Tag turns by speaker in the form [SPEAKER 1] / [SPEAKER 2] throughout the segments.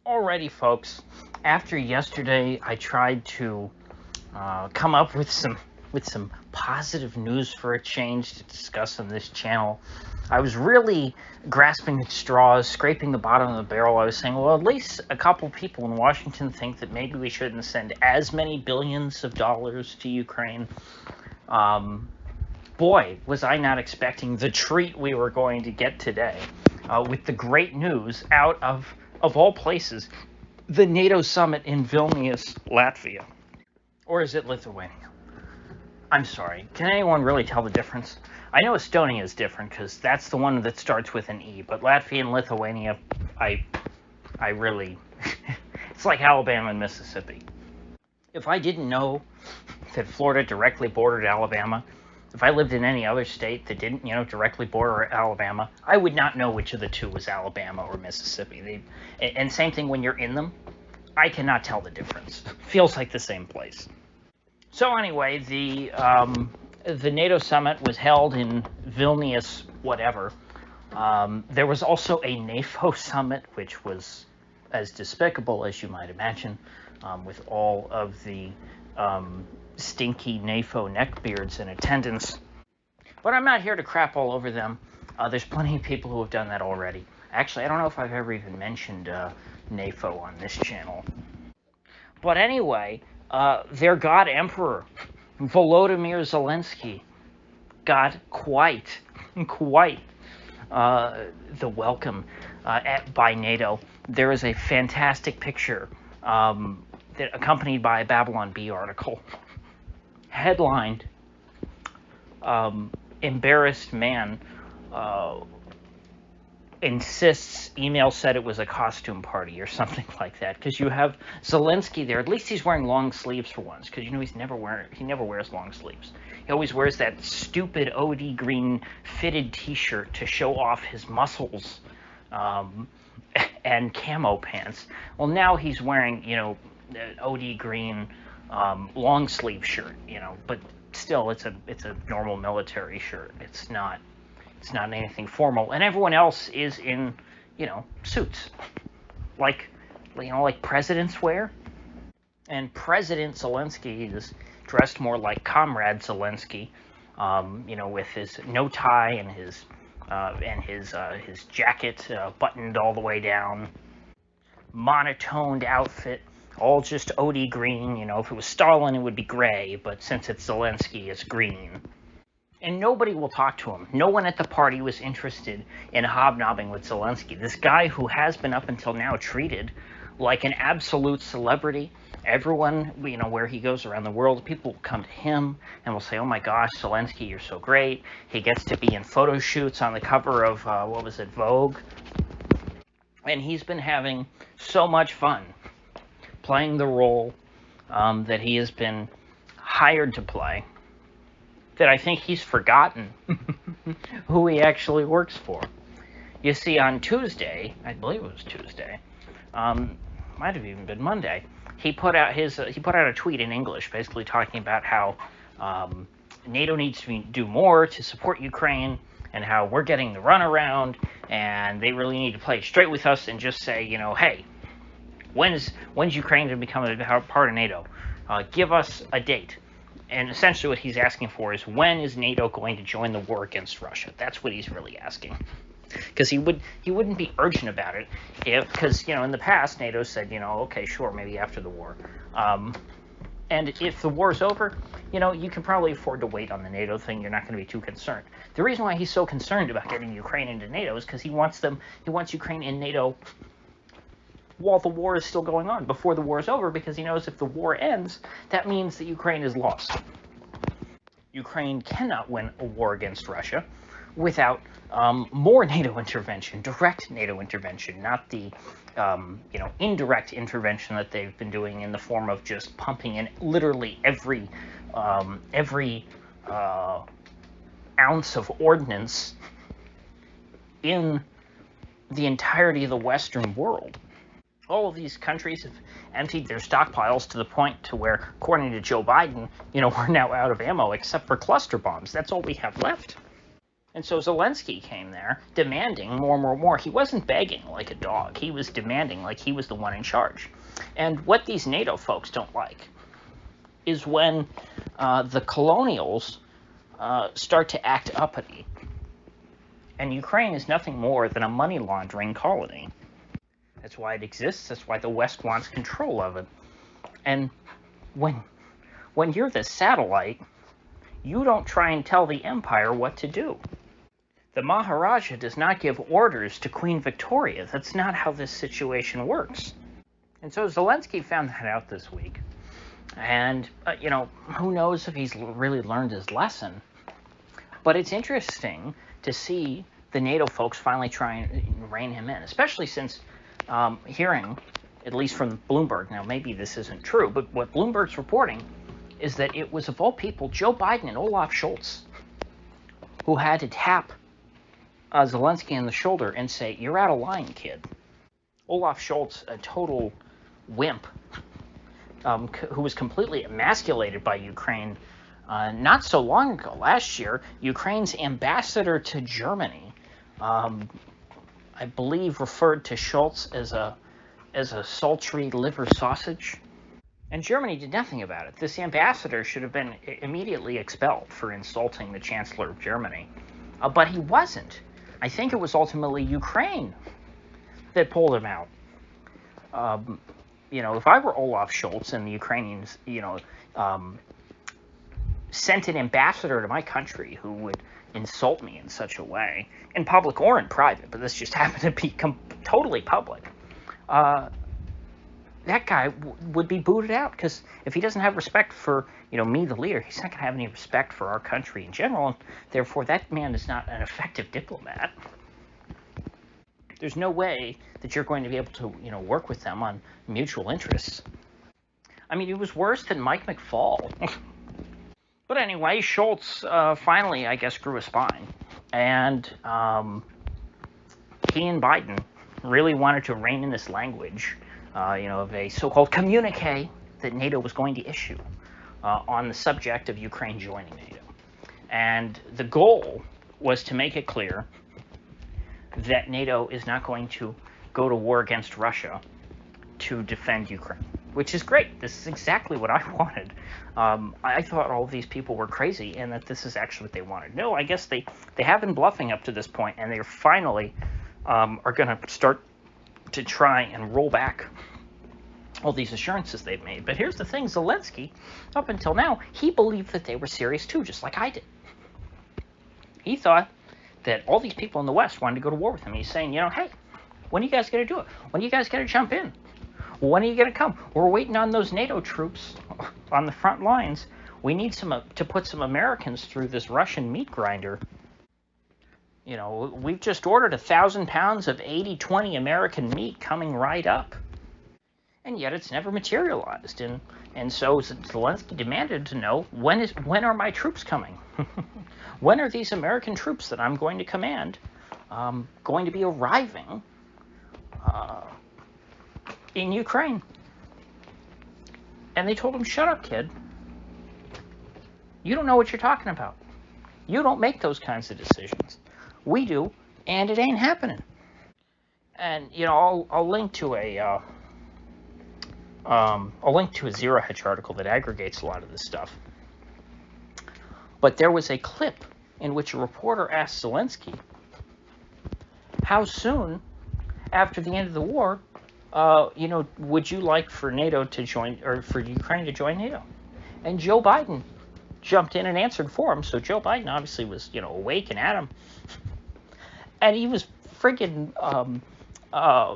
[SPEAKER 1] Alrighty, folks. After yesterday, I tried to come up with some positive news for a change to discuss on this channel. I was really grasping at straws, scraping the bottom of the barrel. I was saying, well, at least a couple people in Washington think that maybe we shouldn't send as many billions of dollars to Ukraine. Boy, was I not expecting the treat we were going to get today with the great news out of all places, the NATO Summit in Vilnius, Latvia. Or is it Lithuania? I'm sorry. Can anyone really tell the difference? I know Estonia is different because that's the one that starts with an E, but Latvia and Lithuania, I really... it's like Alabama and Mississippi. If I didn't know that Florida directly bordered Alabama, if I lived in any other state that didn't, directly border Alabama, I would not know which of the two was Alabama or Mississippi. And same thing when you're in them, I cannot tell the difference. Feels like the same place. So anyway, the NATO Summit was held in Vilnius, whatever. There was also a NATO Summit, which was as despicable as you might imagine, with all of the stinky NATO neckbeards in attendance. But I'm not here to crap all over them. There's plenty of people who have done that already. Actually, I don't know if I've ever even mentioned NATO on this channel. But anyway, their God Emperor, Volodymyr Zelensky, got quite the welcome by NATO. There is a fantastic picture that accompanied by a Babylon Bee article. Headlined, embarrassed man insists email said it was a costume party or something like that, because you have Zelensky there. At least he's wearing long sleeves for once, because he never wears long sleeves. He always wears that stupid OD green fitted t-shirt to show off his muscles and camo pants. Well, now he's wearing an OD green long sleeve shirt, but still it's a normal military shirt. It's not anything formal, and everyone else is in suits like presidents wear. And President Zelensky is dressed more like Comrade Zelensky, with his no tie and his jacket buttoned all the way down, monotoned outfit, all just OD green. If it was Stalin, it would be gray, but since it's Zelensky, it's green. And nobody will talk to him. No one at the party was interested in hobnobbing with Zelensky, this guy who has been up until now treated like an absolute celebrity. Everyone, where he goes around the world, people will come to him and will say, oh my gosh, Zelensky, you're so great. He gets to be in photo shoots on the cover of, Vogue? And he's been having so much fun playing the role that he has been hired to play, that I think he's forgotten who he actually works for. You see, on Tuesday, I believe it was Tuesday, might have even been Monday, he put out a tweet in English, basically talking about how NATO needs to do more to support Ukraine, and how we're getting the runaround, and they really need to play straight with us and just say, hey, when's Ukraine going to become a part of NATO? Give us a date. And essentially what he's asking for is, when is NATO going to join the war against Russia? That's what he's really asking. Because he wouldn't be urgent about it because in the past NATO said, okay, sure, maybe after the war. And if the war's over, you can probably afford to wait on the NATO thing. You're not going to be too concerned. The reason why he's so concerned about getting Ukraine into NATO is because he wants Ukraine in NATO while the war is still going on, before the war is over, because he knows if the war ends, that means that Ukraine is lost. Ukraine cannot win a war against Russia without more NATO intervention, direct NATO intervention, not the indirect intervention that they've been doing in the form of just pumping in literally every ounce of ordnance in the entirety of the Western world. All of these countries have emptied their stockpiles to the point to where, according to Joe Biden, we're now out of ammo except for cluster bombs. That's all we have left. And so Zelensky came there demanding more. He wasn't begging like a dog. He was demanding like he was the one in charge. And what these NATO folks don't like is when the colonials start to act uppity. And Ukraine is nothing more than a money laundering colony. That's why it exists. That's why the West wants control of it. And when you're the satellite, you don't try and tell the empire what to do. The Maharaja does not give orders to Queen Victoria. That's not how this situation works. And so Zelensky found that out this week. And, who knows if he's really learned his lesson. But it's interesting to see the NATO folks finally try and rein him in, especially since hearing, at least from Bloomberg, now maybe this isn't true, but what Bloomberg's reporting is that it was, of all people, Joe Biden and Olaf Scholz who had to tap Zelensky on the shoulder and say, "You're out of line, kid." Olaf Scholz, a total wimp, who was completely emasculated by Ukraine not so long ago, last year, Ukraine's ambassador to Germany, I believe referred to Scholz as a sultry liver sausage. And Germany did nothing about it. This ambassador should have been immediately expelled for insulting the Chancellor of Germany. But he wasn't. I think it was ultimately Ukraine that pulled him out. If I were Olaf Scholz and the Ukrainians, sent an ambassador to my country who would insult me in such a way, in public or in private, but this just happened to be totally public, that guy would be booted out, because if he doesn't have respect for, me, the leader, he's not going to have any respect for our country in general, and therefore that man is not an effective diplomat. There's no way that you're going to be able to, work with them on mutual interests. I mean, it was worse than Mike McFaul. But anyway, Scholz finally, I guess, grew a spine. And he and Biden really wanted to rein in this language, of a so-called communique that NATO was going to issue on the subject of Ukraine joining NATO. And the goal was to make it clear that NATO is not going to go to war against Russia to defend Ukraine, which is great. This is exactly what I wanted. I thought all of these people were crazy and that this is actually what they wanted. No, I guess they have been bluffing up to this point, and they finally are going to start to try and roll back all these assurances they've made. But here's the thing, Zelensky, up until now, he believed that they were serious too, just like I did. He thought that all these people in the West wanted to go to war with him. He's saying, hey, when are you guys going to do it? When are you guys going to jump in? When are you going to come? We're waiting on those NATO troops on the front lines. We need to put some Americans through this Russian meat grinder. We've just ordered 1,000 pounds of 80-20 American meat coming right up. And yet it's never materialized. And so Zelensky demanded to know, when are my troops coming? When are these American troops that I'm going to command going to be arriving in Ukraine? And they told him, shut up, kid. You don't know what you're talking about. You don't make those kinds of decisions. We do, and it ain't happening. And, I'll link to a Zero Hedge article that aggregates a lot of this stuff. But there was a clip in which a reporter asked Zelensky, how soon after the end of the war, would you like for NATO to join, or for Ukraine to join NATO? And Joe Biden jumped in and answered for him. So Joe Biden obviously was, awake and at him. And he was friggin'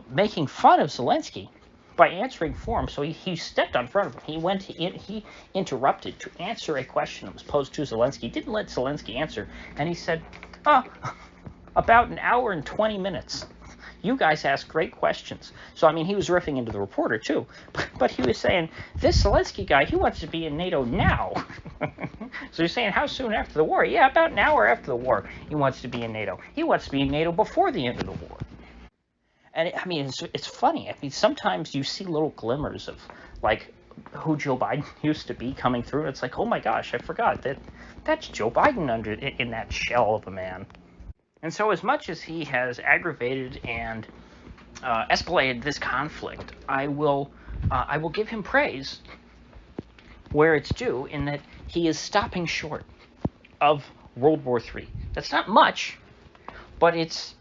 [SPEAKER 1] making fun of Zelensky by answering for him. So he stepped on front of him. He interrupted to answer a question that was posed to Zelensky. He didn't let Zelensky answer. And he said, about an hour and 20 minutes. You guys ask great questions. So, he was riffing into the reporter, too. But he was saying, this Zelensky guy, he wants to be in NATO now. So he's saying, how soon after the war? Yeah, about an hour after the war, he wants to be in NATO. He wants to be in NATO before the end of the war. And, it's funny. Sometimes you see little glimmers of, who Joe Biden used to be coming through. It's like, oh my gosh, I forgot that's Joe Biden in that shell of a man. And so as much as he has aggravated and escalated this conflict, I will give him praise where it's due, in that he is stopping short of World War III. That's not much, but it's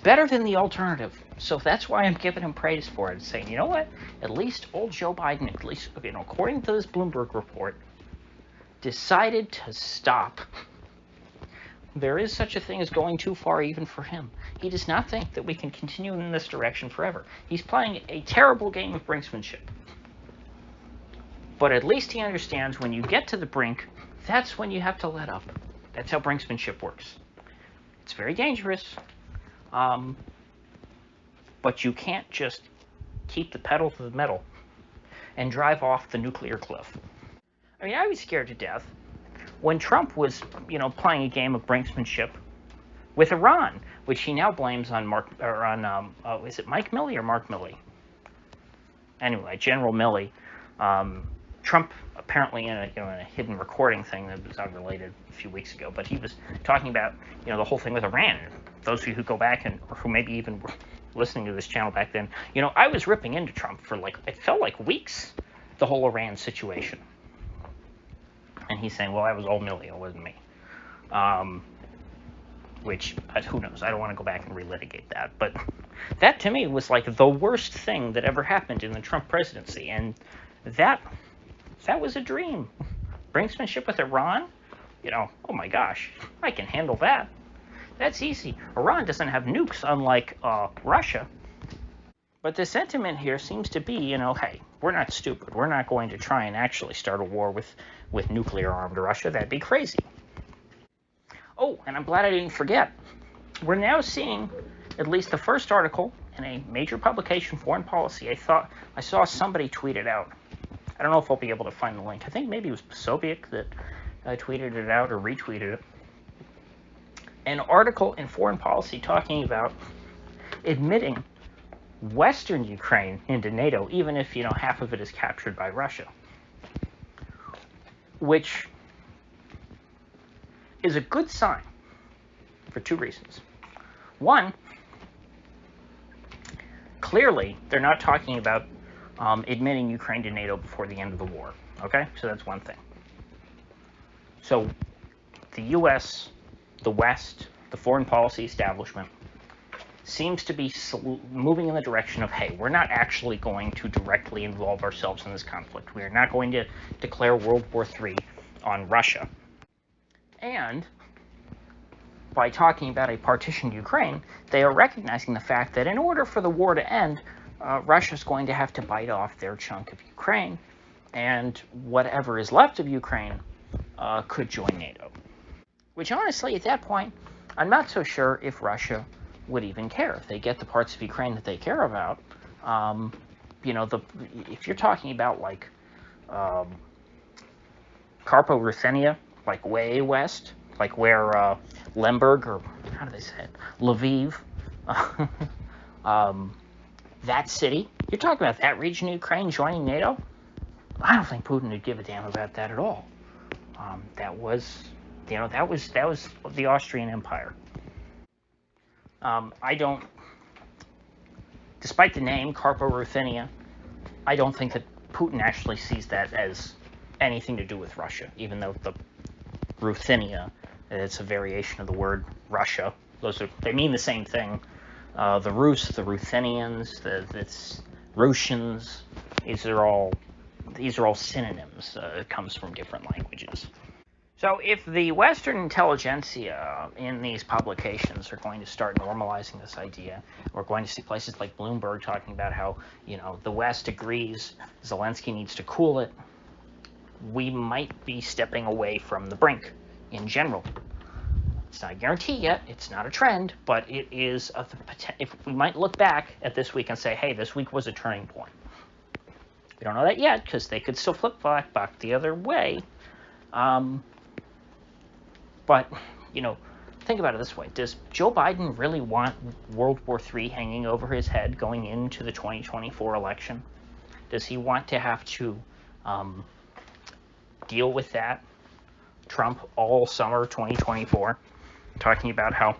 [SPEAKER 1] better than the alternative. So that's why I'm giving him praise for it, saying, you know what, at least old Joe Biden, at least, you know, according to this Bloomberg report, decided to stop. There is such a thing as going too far even for him. He does not think that we can continue in this direction forever. He's playing a terrible game of brinksmanship. But at least he understands when you get to the brink, that's when you have to let up. That's how brinksmanship works. It's very dangerous, but you can't just keep the pedal to the metal and drive off the nuclear cliff. I mean, I was scared to death when Trump was, you know, playing a game of brinksmanship with Iran, which he now blames on is it Mike Milley or Mark Milley? Anyway, General Milley. Trump apparently in a hidden recording thing that was unrelated a few weeks ago, but he was talking about, you know, the whole thing with Iran. Those of you who go back or who maybe even were listening to this channel back then, you know, I was ripping into Trump for it felt like weeks, the whole Iran situation. And he's saying, well, that was all Milley, it wasn't me. Which, who knows? I don't want to go back and relitigate that. But that, to me, was like the worst thing that ever happened in the Trump presidency. And that was a dream. Brinksmanship with Iran? You know, oh my gosh, I can handle that. That's easy. Iran doesn't have nukes, unlike Russia. But the sentiment here seems to be, you know, hey, we're not stupid. We're not going to try and actually start a war with nuclear-armed Russia. That'd be crazy. Oh, and I'm glad I didn't forget. We're now seeing at least the first article in a major publication, Foreign Policy. I saw somebody tweet it out. I don't know if I'll be able to find the link. I think maybe it was Sobiek that tweeted it out or retweeted it. An article in Foreign Policy talking about admitting Western Ukraine into NATO, even if, you know, half of it is captured by Russia. Which is a good sign for two reasons. One, clearly they're not talking about admitting Ukraine to NATO before the end of the war. Okay? So that's one thing. So the U.S., the West, the foreign policy establishment seems to be moving in the direction of, hey, we're not actually going to directly involve ourselves in this conflict. We are not going to declare World War III on Russia. And by talking about a partitioned Ukraine, they are recognizing the fact that in order for the war to end, Russia's going to have to bite off their chunk of Ukraine, and whatever is left of Ukraine could join NATO. Which, honestly, at that point, I'm not so sure if Russia would even care. If they get the parts of Ukraine that they care about, you know, if you're talking about, like, Carpo-Ruthenia, like way west, like where Lemberg, or how do they say it, Lviv, that city, you're talking about that region of Ukraine joining NATO? I don't think Putin would give a damn about that at all. That was the Austrian Empire. Despite the name, Carpo-Ruthenia, I don't think that Putin actually sees that as anything to do with Russia, even though the Ruthenia, it's a variation of the word Russia. They mean the same thing. The Rus, the Ruthenians, the Russians, these are all synonyms. It comes from different languages. So if the Western intelligentsia in these publications are going to start normalizing this idea, we're going to see places like Bloomberg talking about how, you know, the West agrees Zelensky needs to cool it, we might be stepping away from the brink in general. It's not a guarantee yet, it's not a trend, but it is if we might look back at this week and say, hey, this week was a turning point. We don't know that yet, because they could still flip back the other way. But, you know, think about it this way. Does Joe Biden really want World War III hanging over his head going into the 2024 election? Does he want to have to deal with that? Trump all summer 2024 talking about how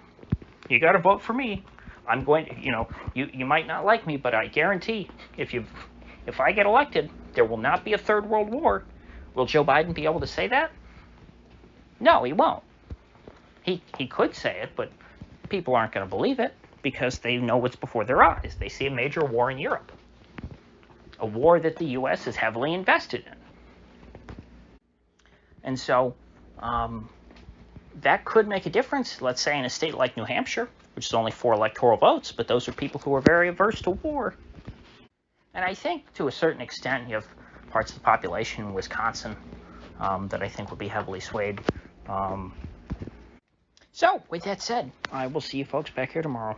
[SPEAKER 1] You got to vote for me. I'm going to, you might not like me, but I guarantee if I get elected, there will not be a third world war. Will Joe Biden be able to say that? No, he won't. He could say it, but people aren't going to believe it because they know what's before their eyes. They see a major war in Europe, a war that the U.S. is heavily invested in. And so that could make a difference, let's say, in a state like New Hampshire, which is only 4 electoral votes, but those are people who are very averse to war. And I think, to a certain extent, you have parts of the population in Wisconsin that I think would be heavily swayed. So, with that said, I will see you folks back here tomorrow.